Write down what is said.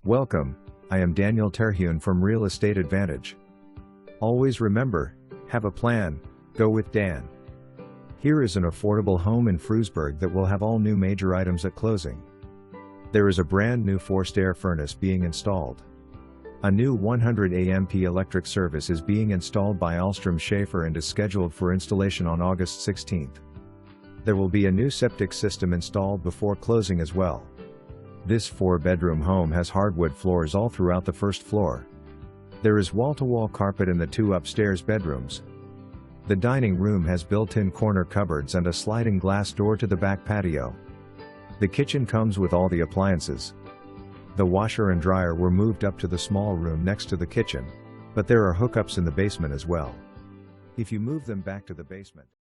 Welcome, I am Daniel Terhune from Real Estate Advantage. Always remember, have a plan, go with Dan. Here is an affordable home in Frewsburg that will have all new major items at closing. There is a brand new forced air furnace being installed. A new 100 amp electric service is being installed by Ahlstrom-Schaffer and is scheduled for installation on August 16th. There will be a new septic system installed before closing as well. This 4-bedroom home has hardwood floors all throughout the first floor. There is wall-to-wall carpet in the 2 upstairs bedrooms. The dining room has built-in corner cupboards and a sliding glass door to the back patio. The kitchen comes with all the appliances. The washer and dryer were moved up to the small room next to the kitchen, but there are hookups in the basement as well. If you move them back to the basement,